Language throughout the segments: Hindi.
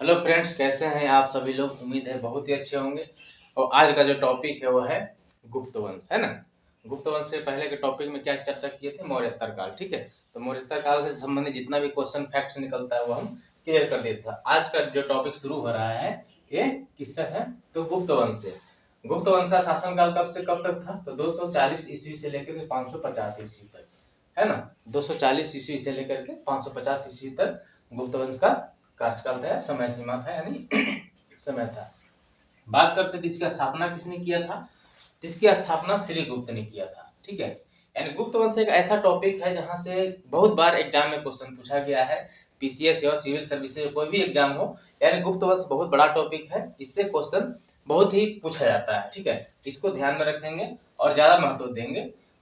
हेलो फ्रेंड्स, कैसे हैं आप सभी लोग। उम्मीद है बहुत ही अच्छे होंगे। और आज का जो टॉपिक है वो है गुप्त वंश, है ना। गुप्त वंश से पहले के टॉपिक में क्या चर्चा किए थे, मौर्योत्तर काल। ठीक है, तो मौर्योत्तर काल से संबंधित जितना भी क्वेश्चन फैक्ट्स निकलता है वो हम क्लियर कर देते हैं। आज का जो टॉपिक शुरू हो रहा है ये किससे है, तो गुप्त वंश से। गुप्त वंश का शासनकाल कब से कब तक था, तो 240 ईस्वी से लेकर के 550 ईस्वी तक, है ना। 240 ईस्वी से लेकर के 550 ईस्वी तक गुप्त वंश का कार्यकाल था, समय सीमा था, यानी समय था। बात करते थे इसकी स्थापना किसने किया था, इसकी स्थापना श्री गुप्त ने किया था। ठीक है, यानी गुप्त वंश एक ऐसा टॉपिक है जहां से बहुत बार एग्जाम में क्वेश्चन पूछा गया है। पीसीएस या सिविल सर्विसेज कोई भी एग्जाम हो, यानी गुप्त वंश बहुत बड़ा टॉपिक है, इससे क्वेश्चन बहुत ही पूछा जाता है। ठीक है, इसको ध्यान में रखेंगे और ज्यादा महत्व देंगे।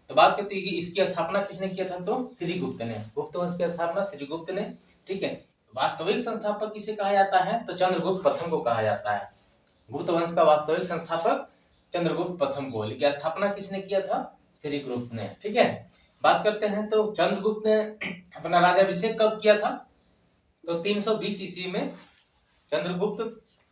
तो बात करते हैं कि इसकी स्थापना किसने किया था, तो श्री गुप्त ने। गुप्त वंश की स्थापना श्री गुप्त ने। ठीक है, वास्तविक संस्थापक किसे कहा जाता है, तो चंद्रगुप्त प्रथम को कहा जाता है। गुप्त वंश का वास्तविक संस्थापक चंद्रगुप्त प्रथम को, लेकिन स्थापना किसने किया था, श्री गुप्त ने। ठीक है, बात करते हैं तो चंद्रगुप्त ने अपना राज्याभिषेक कब किया था, तो 320 ईस्वी में चंद्रगुप्त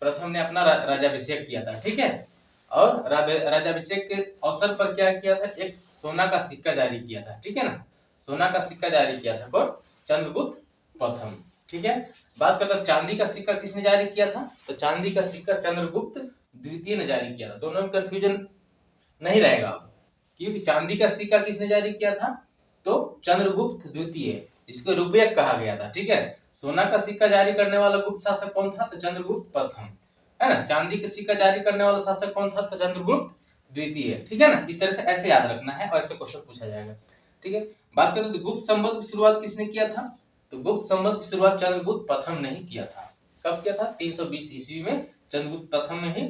प्रथम ने अपना राज्याभिषेक किया था। ठीक है, और राज्याभिषेक के अवसर पर क्या किया था, एक सोना का सिक्का जारी किया था। ठीक है ना, सोना का सिक्का जारी किया था कौन, चंद्रगुप्त प्रथम। ठीक है, बात करते हैं चांदी का सिक्का किसने जारी किया था, तो चांदी का सिक्का चंद्रगुप्त द्वितीय ने जारी किया था। दोनों में कंफ्यूजन नहीं रहेगा, क्योंकि चांदी का सिक्का किसने जारी किया था, तो चंद्रगुप्त द्वितीय, जिसको रुपये कहा गया था। ठीक है, सोना का सिक्का जारी करने वाला गुप्त शासक कौन था, तो चंद्रगुप्त प्रथम, है ना। चांदी का सिक्का जारी करने वाला शासक कौन था, तो चंद्रगुप्त द्वितीय। ठीक है ना, इस तरह से ऐसे याद रखना है और ऐसे क्वेश्चन पूछा जाएगा। ठीक है, बात करें तो गुप्त संवत की शुरुआत किसने किया था, तो गुप्त संवत की शुरुआत चंद्रगुप्त प्रथम ने ही किया था। कब किया था, 320 ईस्वी में चंद्रगुप्त प्रथम ने ही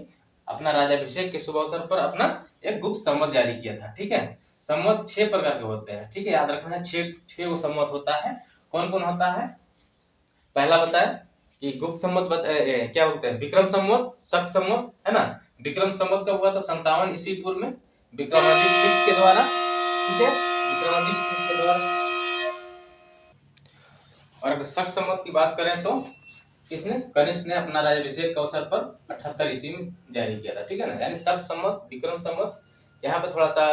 अपना राज्याभिषेक के शुभ अवसर पर अपना एक गुप्त संवत जारी किया था। ठीक है, संवत 6 प्रकार के होते हैं। ठीक है, याद रखना है, 6 वो संवत होता है। कौन कौन होता है, पहला बताया कि गुप्त संवत क्या बोलते हैं, विक्रम संवत, शक संवत, है ना। विक्रम संवत कब हुआ था, 57 ईस्वी पूर्व में विक्रमादित्य 6 के द्वारा। ठीक है, विक्रमादित्य 6 के द्वारा। और अगर शक संवत की बात करें तो किसने, कनिष्क ने अपना राज्याभिषेक के अवसर पर 78 ईस्वी में जारी किया था। ठीक है ना, यानी शक संवत, विक्रम संवत। यहाँ पे थोड़ा सा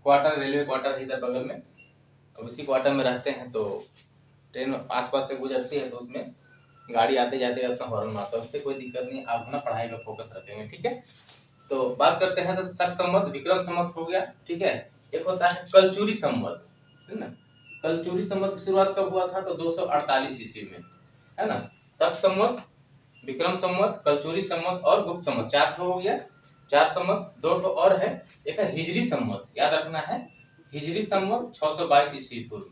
क्वार्टर, रेलवे क्वार्टर इधर बगल में, अब उसी क्वार्टर में रहते हैं, तो ट्रेन आसपास से गुजरती है तो उसमें गाड़ी आते जाते रहते हैं, हॉर्न मारता है, उससे कोई दिक्कत नहीं, आप अपना पढ़ाई का फोकस रखेंगे। ठीक है, तो बात करते हैं तो शक संवत, विक्रम संवत हो गया। ठीक है, एक होता है कलचुरी संवत, है ना। कलचुरी संवत की शुरुआत कब हुआ था, तो 248 ईस्वी में, है ना। शक संवत, विक्रम संवत, कलचुरी संवत और गुप्त संवत, 4 हो गया। 4 संवत, 2 और है, एक है हिजरी संवत, याद रखना है। हिजरी संवत 622 ईस्वी पूर्व,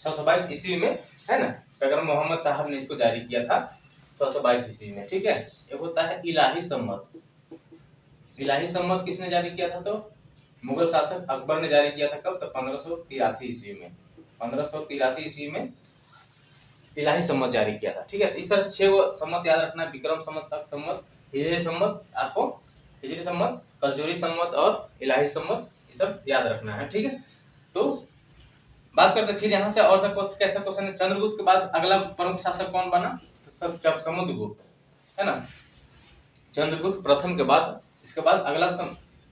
622 ईस्वी में, है ना। पैगम्बर मोहम्मद साहब ने इसको जारी किया था 622 ईस्वी में। ठीक है, एक होता है इलाही संवत। इलाही संवत किसने जारी किया था, तो मुगल शासक अकबर ने जारी किया था। कब, तो 1583 ईस्वी में, 1583 ईस्वी में इलाही संवत जारी किया था। ठीक है, इस तरह से 6 संवत याद रखना है, विक्रम संवत, शक संवत, हिजरी संवत, आपको हिजरी संवत, कलचुरी संवत और इलाही संवत, ये सब याद रखना है। ठीक है, तो बात करते फिर यहाँ से और सा कैसा क्वेश्चन है, चंद्रगुप्त के बाद अगला प्रमुख शासक कौन बना, तो सब जब समुद्रगुप्त, है ना। चंद्रगुप्त प्रथम के बाद इसके बाद अगला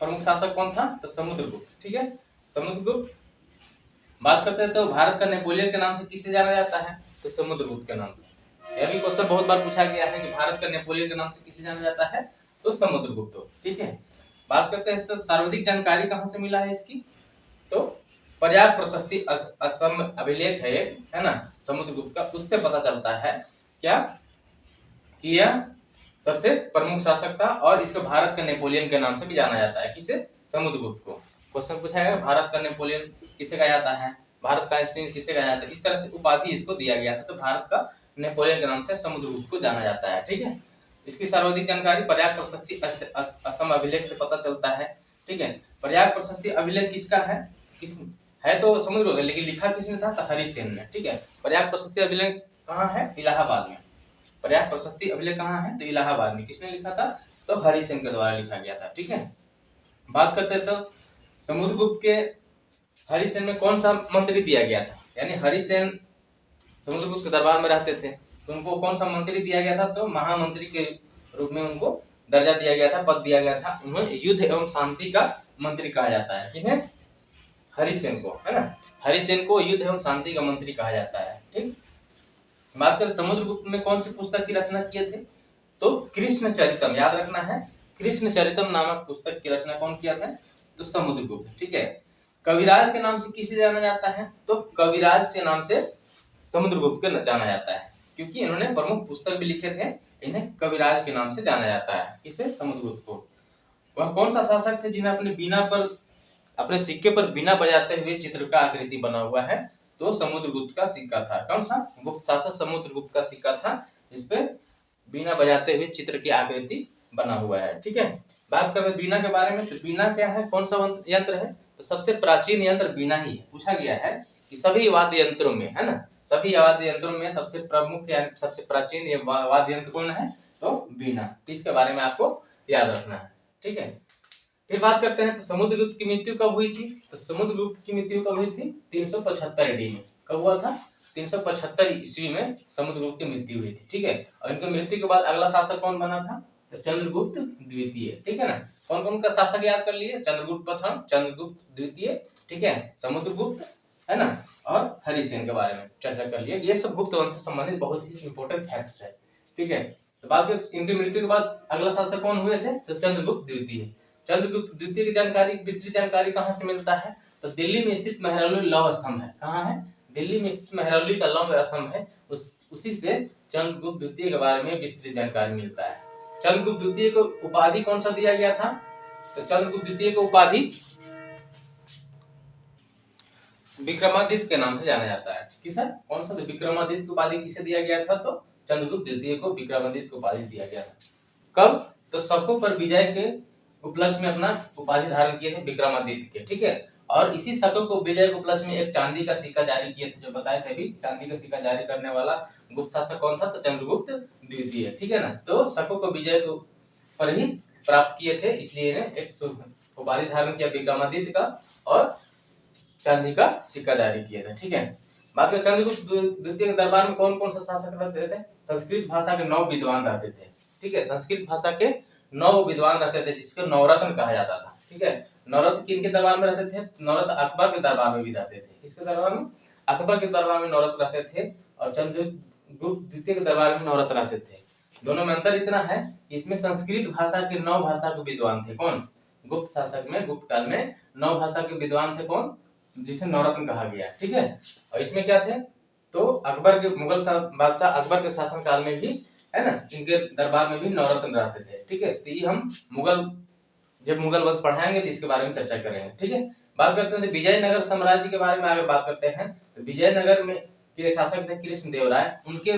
प्रमुख शासक कौन था, तो समुद्रगुप्त। ठीक है, समुद्रगुप्त। बात करते हैं तो भारत का नेपोलियन के नाम से किसे जाना जाता है, तो समुद्रगुप्त के नाम से। यह भी क्वेश्चन बहुत बार पूछा गया है कि भारत का नेपोलियन के नाम से किसे जाना जाता है, तो समुद्रगुप्त। ठीक है, बात करते हैं तो सर्वाधिक जानकारी कहाँ से मिला है इसकी, तो पर्याप्त प्रशस्ति स्तंभ अभिलेख है ना, समुद्रगुप्त का, उससे पता चलता है क्या कि यह सबसे प्रमुख शासक था और इसको भारत का नेपोलियन के नाम से भी जाना जाता है। किसे, समुद्रगुप्त को। क्वेश्चन पूछा गया भारत का नेपोलियन किसे कहा जाता है, भारत का आइंस्टीन किसे कहा जाता है, इस तरह से उपाधि इसको दिया गया था, तो भारत का नेपोलियन के नाम से समुद्रगुप्त को जाना जाता है। ठीक है, इसकी सर्वाधिक जानकारी पर्याप्त प्रशस्ति स्तंभ अभिलेख से पता चलता है। ठीक है, पर्याप्त प्रशस्ति अभिलेख किसका है, किस है तो समुद्रगुप्त, लेकिन लिखा किसने था, तो हरिसेन ने। ठीक है, पर्याप्त प्रशस्ति अभिलेख कहाँ है, इलाहाबाद में। पर्याप्त प्रशस्ति अभिलेख कहाँ है, तो इलाहाबाद में। किसने लिखा था, तो हरिसेन के द्वारा लिखा गया था। ठीक है, बात करते हैं तो समुद्रगुप्त के हरिसेन में कौन सा मंत्री दिया गया था, यानी हरिसेन समुद्रगुप्त के दरबार में रहते थे, तो उनको कौन सा मंत्री दिया गया था, तो महामंत्री के रूप में उनको दर्जा दिया गया था, पद दिया गया था। उन्हें युद्ध एवं शांति का मंत्री कहा जाता है। किन्हें? हरिसेन को, है ना, हरिसेन को युद्ध एवं शांति का मंत्री कहा जाता है। ठीक, बात करें समुद्रगुप्त ने कौन सी पुस्तक की रचना किए थे, तो कृष्ण चरितम, याद रखना है, कृष्ण चरितम नामक पुस्तक की रचना कौन किया था, तो समुद्रगुप्त। ठीक है, कविराज के नाम से किसे जाना जाता है, तो कविराज के नाम से समुद्रगुप्त को जाना जाता है, क्योंकि इन्होंने प्रमुख पुस्तक भी लिखे थे। इन्हें कविराज के नाम से जाना जाता है। किसे? समुद्रगुप्त को। वह कौन सा शासक थे जिन्हें अपनी बीना पर, अपने सिक्के पर बीना बजाते हुए चित्र का आकृति बना हुआ है, तो समुद्रगुप्त का सिक्का था। कौन सा? गुप्त शासक समुद्रगुप्त का सिक्का था, जिसपे बीना बजाते हुए चित्र की आकृति बना हुआ है। ठीक है, बात करें बीना के बारे में, तो बीना क्या है, कौन सा यंत्र है, तो सबसे प्राचीन यंत्र बीना ही है। पूछा गया है कि सभी वाद्य यंत्रों में, है ना, सभी वाद्य यंत्रों में सबसे प्रमुख या सबसे प्राचीन वाद्य यंत्र कौन है, तो बीना। तो इसके बारे में आपको याद रखना है। ठीक है, फिर बात करते हैं तो समुद्रगुप्त की मृत्यु कब हुई थी, तो समुद्रगुप्त की मृत्यु कब हुई थी, 375 AD में। कब हुआ था? 375 ईस्वी में समुद्रगुप्त की मृत्यु हुई थी। ठीक है, और इनकी मृत्यु के बाद अगला शासक कौन बना था, तो चंद्रगुप्त द्वितीय। ठीक है ना, कौन कौन का शासक याद कर लिए, चंद्रगुप्त प्रथम, चंद्रगुप्त द्वितीय, ठीक है, समुद्रगुप्त, है ना, और हरिसेन के बारे में चर्चा कर लिए। ये सब गुप्त वंश से संबंधित बहुत ही इंपॉर्टेंट फैक्ट्स है। ठीक है, तो बात करें इनकी मृत्यु के बाद अगला शासक कौन हुए थे, तो चंद्रगुप्त द्वितीय। चंद्रगुप्त द्वितीय की जानकारी, विस्तृत जानकारी कहाँ से मिलता है, तो दिल्ली में स्थित मेहरौली लौह स्तंभ है। कहाँ है? दिल्ली में स्थित मेहरौली का लौह स्तंभ है, उसी से चंद्रगुप्त द्वितीय के बारे में विस्तृत जानकारी मिलता है। चंद्रगुप्त द्वितीय को उपाधि कौन सा दिया गया था, तो चंद्रगुप्त द्वितीय को उपाधि विक्रमादित्य के नाम से जाना जाता है। किस है? कौन सा? तो विक्रमादित्य की उपाधि किसे दिया गया था, तो चंद्रगुप्त द्वितीय को विक्रमादित्य की उपाधि दिया गया था। कब? तो शकों पर विजय के उपलक्ष्य में अपना उपाधि धारण किए थे विक्रमादित्य के। ठीक है, और इसी शकों को विजय के उपलक्ष्य में एक चांदी का सिक्का जारी किए थे, जो बताए थे अभी। चांदी का सिक्का जारी करने वाला गुप्त शासक कौन था, तो चंद्रगुप्त द्वितीय। ठीक है ना, तो शकों को विजय पर ही प्राप्त किए थे, इसलिए इन्हें एक उपाधि धारण किया विक्रमादित्य का, और चांदी का सिक्का जारी किया था। ठीक है, बात करें चंद्रगुप्त द्वितीय के दरबार में कौन कौन सा शासक रहते थे, संस्कृत भाषा के 9 विद्वान रहते थे। ठीक है, संस्कृत भाषा के 9 विद्वान रहते थे, जिसको नवरत्न कहा जाता था। ठीक है, नवरत्न किनके दरबार में रहते थे, नवरत्न अकबर के दरबार में भी रहते थे। किसके दरबार में? अकबर के दरबार में नवरत्न रहते थे, और चंद्रगुप्त द्वितीय के दरबार में नवरत्न रहते थे। दोनों में अंतर इतना है कि इसमें संस्कृत भाषा के 9 भाषा के विद्वान थे। कौन? गुप्त शासक में, गुप्त काल में 9 भाषा के विद्वान थे। कौन? जिसे नवरत्न कहा गया। ठीक है, और इसमें क्या थे, तो अकबर के, मुगल बादशाह अकबर के शासन काल में भी, है ना, इनके दरबार में भी नवरत्न रहते थे। ठीक है, तो ये हम जब मुगल वंश पढ़ाएंगे तो इसके बारे में चर्चा करेंगे। ठीक है, बात करते हैं विजयनगर साम्राज्य के बारे में। आगे बात करते हैं तो विजयनगर में के शासक थे कृष्ण देव राय। उनके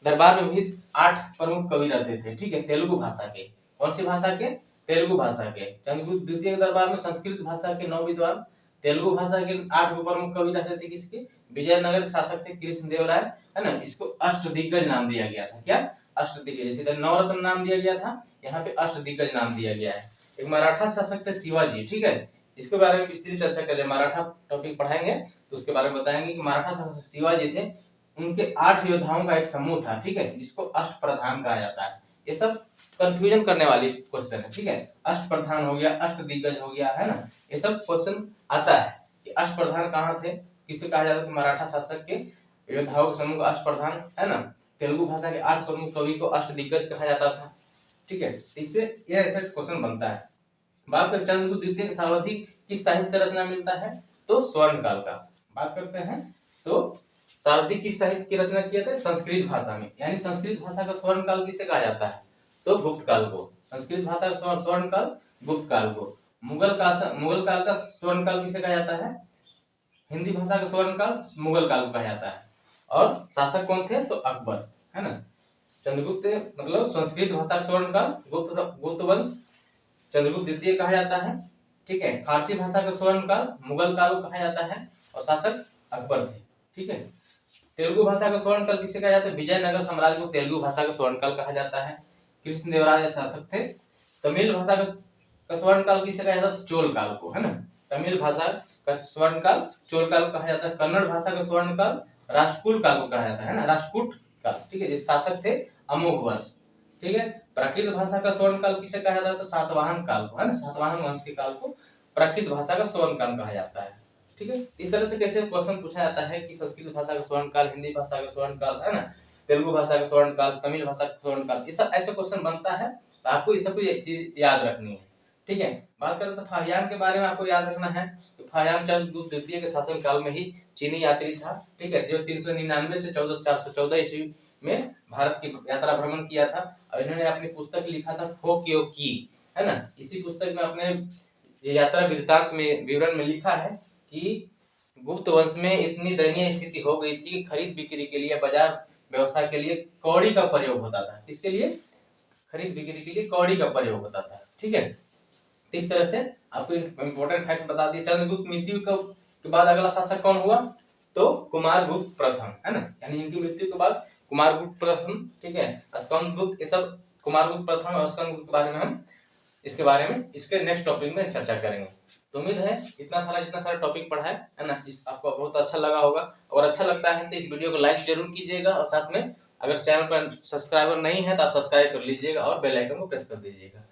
दरबार में भी 8 प्रमुख कवि रहते थे। ठीक है, तेलुगु भाषा के। कौन सी भाषा के? तेलुगु भाषा के। चंद्रगुप्त द्वितीय के दरबार में संस्कृत भाषा के 9 विद्वान, तेलुगु भाषा के 8 प्रमुख कवि रहते थे। किसके? विजयनगर के शासक थे कृष्ण देव राय, है ना। इसको अष्टदिग्गज नाम दिया गया था। क्या? अष्टदिग्गज। जैसे नवरत्न नाम दिया गया था, यहाँ पे अष्टदिग्गज नाम दिया गया है। एक मराठा शासक थे शिवाजी। ठीक है, इसके बारे में विस्तृत चर्चा करें। मराठा टॉपिक पढ़ाएंगे तो उसके बारे में बताएंगे कि मराठा शासक शिवाजी थे। उनके 8 योद्धाओं का एक समूह था। ठीक है, जिसको अष्टप्रधान कहा जाता है। ये सब कंफ्यूजन करने वाली क्वेश्चन है। ठीक है, अष्टप्रधान हो गया, अष्टदिग्गज हो गया, है ना, ये सब क्वेश्चन आता है कि अष्टप्रधान कहाँ थे, किसे कहा जाता है। मराठा शासक के योद्धाओं के समूह को अष्टप्रधान, है ना। तेलुगु भाषा के 8 प्रमुख कवि को अष्टदिग्गज कहा जाता था। ठीक है, इससे यह ऐसा क्वेश्चन बनता है। बात करते हैं चंद्रगुप्त द्वितीय सर्वाधिक किस साहित्य से रचना मिलता है, तो स्वर्ण काल का। बात करते हैं तो सर्वाधिक किस साहित्य की रचना किया था, संस्कृत भाषा में। यानी संस्कृत भाषा का स्वर्ण काल किसे कहा जाता है, तो गुप्त काल को। संस्कृत भाषा का स्वर्ण काल गुप्त काल को। मुगल काल का स्वर्ण काल किसे कहा जाता है, हिंदी भाषा का स्वर्ण काल मुगल काल को कहा जाता है। और शासक कौन थे, तो अकबर, है ना। चंद्रगुप्त मतलब संस्कृत भाषा का स्वर्ण काल गुप्त वंश चंद्रगुप्त द्वितीय कहा जाता है। ठीक है, फारसी भाषा का स्वर्ण काल मुगल काल को कहा जाता है, और शासक अकबर थे। ठीक है, तेलुगु भाषा का स्वर्ण काल किसे कहा जाता है, विजयनगर साम्राज्य को तेलुगु भाषा का स्वर्ण काल कहा जाता है। कृष्ण देव राय शासक थे। तमिल भाषा का स्वर्ण काल किसे कहा जाता है, चोल काल को, है ना। तमिल भाषा का स्वर्ण काल चोल काल को कहा जाता है। कन्नड़ भाषा का स्वर्ण काल राष्ट्रकूट काल को कहा जाता है ना, राष्ट्रकूट काल, ठीक है। जो शासक थे अमोघ वंश, ठीक है। प्राकृत भाषा का स्वर्ण काल किसे कहा जाता है? तो सातवाहन काल को, है ना, सातवाहन वंश के काल को प्राकृत भाषा का स्वर्ण काल कहा जाता है, ठीक है। इस तरह से कैसे क्वेश्चन पूछा जाता है कि संस्कृत भाषा का स्वर्ण काल, हिंदी भाषा का स्वर्ण काल, है ना, तेलुगु भाषा का स्वर्ण काल, तमिल भाषा का स्वर्ण काल, ये सब ऐसे क्वेश्चन बनता है, तो आपको ये सब चीज याद रखनी है, ठीक है। बात करें तो फाहियान के बारे में आपको याद रखना है। तो फाहियान चंद्रगुप्त द्वितीय के शासन काल में ही चीनी यात्री था, ठीक है, जो 399 से 414 ईस्वी में भारत की यात्रा भ्रमण किया था। और इन्होंने अपनी पुस्तक लिखा था फोक्यो की, है ना। इसी पुस्तक में अपने यात्रा वृत्तांत में विवरण में लिखा है कि गुप्त वंश में इतनी दयनीय स्थिति हो गई थी कि खरीद बिक्री के लिए, बाजार व्यवस्था के लिए कौड़ी का प्रयोग होता था। इसके लिए खरीद बिक्री के लिए कौड़ी का प्रयोग होता था, ठीक है। तो इस तरह से आपको इंपॉर्टेंट फैक्ट्स बता दिए। चंद्रगुप्त मृत्यु के बाद अगला शासक कौन हुआ? तो कुमारगुप्त प्रथम, है ना, यानी इनकी मृत्यु के बाद कुमारगुप्त प्रथम, ठीक है, स्कंदगुप्त, ये सब कुमारगुप्त प्रथम और स्कंदगुप्त के बारे में हम इसके नेक्स्ट टॉपिक में चर्चा करेंगे। तो उम्मीद है जितना सारा टॉपिक पढ़ा है ना, आपको बहुत अच्छा लगा होगा। और अच्छा लगता है तो इस वीडियो को लाइक जरूर कीजिएगा, और साथ में अगर चैनल पर सब्सक्राइबर नहीं है तो आप सब्सक्राइब कर लीजिएगा और बेल आइकन को प्रेस कर दीजिएगा।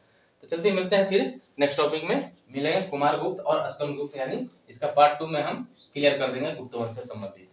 तो चलते मिलते हैं फिर नेक्स्ट टॉपिक में, मिलेंगे कुमारगुप्त और स्कंदगुप्त, यानी इसका पार्ट 2 में हम क्लियर कर देंगे गुप्त वंश से संबंधित।